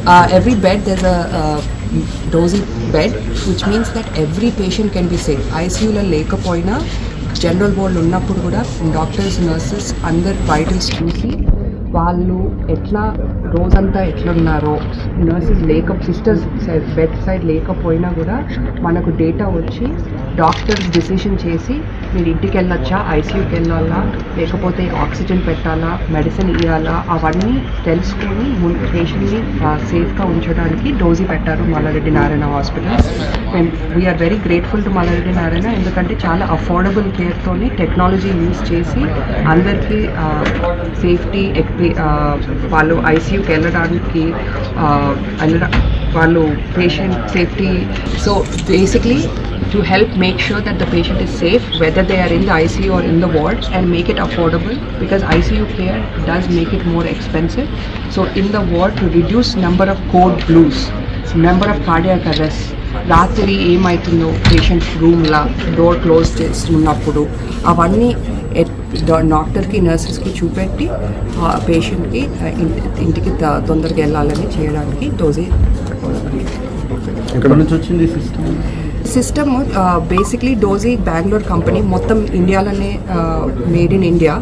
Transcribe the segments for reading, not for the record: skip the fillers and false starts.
Every bed there's a dozy bed, which means that every patient can be safe. ICU లో లేకపోయినా general వార్డులో ఉన్నప్పుడు కూడా doctors nurses అందరు వైటల్స్ చూసి వాళ్ళు ఎట్లా రోజంతా ఎట్లున్నారో, నర్సెస్ సిస్టర్స్ బెడ్ సైడ్ లేకపోయినా కూడా మనకు డేటా వచ్చి డాక్టర్స్ డిసిషన్ చేసి మీరు ఇంటికి వెళ్ళొచ్చా, ఐసీయూకి వెళ్ళాలా, లేకపోతే ఆక్సిజన్ పెట్టాలా, మెడిసిన్ ఇవ్వాలా, అవన్నీ తెలుసుకొని పేషెంట్ని సేఫ్గా ఉంచడానికి డోజీ పెట్టారు Malla Reddy Narayana hospital. And we're very grateful to Malla Reddy Narayana, ఎందుకంటే చాలా అఫోర్డబుల్ కేర్తోని టెక్నాలజీ యూజ్ చేసి అందరికీ సేఫ్టీ వాళ్ళు ఐసీయూకి వెళ్ళడానికి వాళ్ళు patient safety. So basically to help make sure that the patient is safe whether they are in the ICU or in the ward, and make it affordable, because ICU care does make it more expensive. So in the ward, to reduce number of code blues, number of cardiac arrests, రాత్రి ఏమవుతుందో patient రూమ్లా door close చేస్తున్నప్పుడు అవన్నీ డాక్టర్కి నర్సెస్కి చూపెట్టి పేషెంట్కి ఇంటికి తొందరగా వెళ్ళాలని చేయడానికి డోజీ. ఎక్కడ నుంచి వచ్చింది system? Basically doji Bengaluru company, మొత్తం ఇండియాలోనే మేడ్ ఇన్ ఇండియా.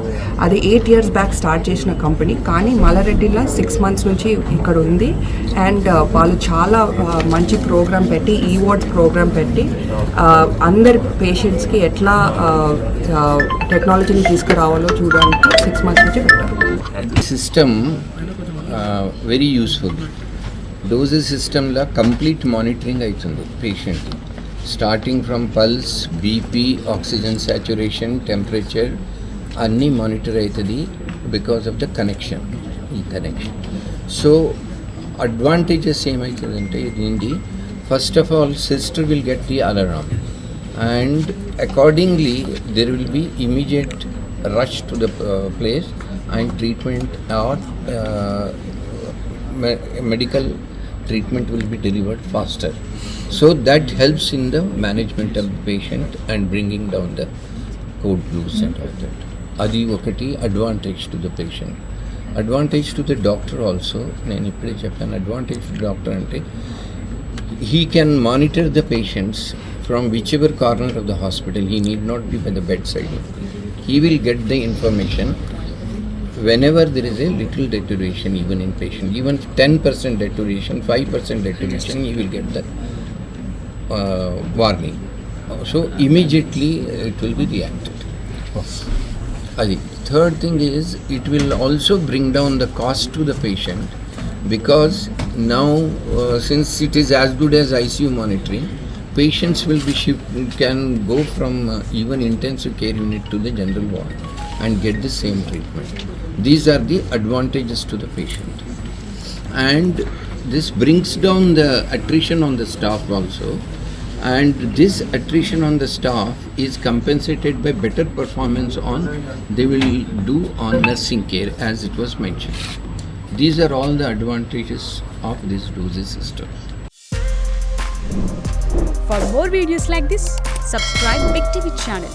అది 8 years బ్యాక్ స్టార్ట్ చేసిన కంపెనీ, కానీ మల్లారెడ్డిలో 6 months నుంచి ఇక్కడ ఉంది. అండ్ వాళ్ళు చాలా మంచి ప్రోగ్రామ్ పెట్టి, వార్డ్స్ ప్రోగ్రామ్ పెట్టి అందరి పేషెంట్స్కి ఎట్లా టెక్నాలజీని తీసుకురావాలో చూడడానికి 6 months నుంచి పెట్టారు. System very useful. డోజీ సిస్టంలో కంప్లీట్ మానిటరింగ్ అవుతుంది patient, starting from pulse, BP, oxygen saturation, temperature అన్నీ మానిటర్ అవుతుంది బికాస్ ఆఫ్ ద కనెక్షన్. ఈ కనెక్షన్ సో అడ్వాంటేజెస్ ఏమవుతుందంటే దీనికి first of all sister will get the alarm, and accordingly there will be immediate rush to the place and treatment are medical treatment will be delivered faster. So that helps in the management of the patient and bringing down the code blues and all that. Adi okati advantage to the patient. Advantage to the doctor also. Nenu ippide cheppanu, advantage to the doctor ante he can monitor the patients from whichever corner of the hospital. He need not be by the bedside. He will get the information whenever there is a little deterioration even in patient, even 10% deterioration, 5% deterioration, he will get the warning. So immediately it will be reacted. Adi. Third thing is it will also bring down the cost to the patient, because now since it is as good as ICU monitoring, patients will be can go from even intensive care unit to the general ward and get the same treatment. These are the advantages to the patient, and this brings down the attrition on the staff also, and this attrition on the staff is compensated by better performance on they will do on nursing care, as it was mentioned. These are all the advantages of this dosage system. For more videos like this, subscribe Big TV channel.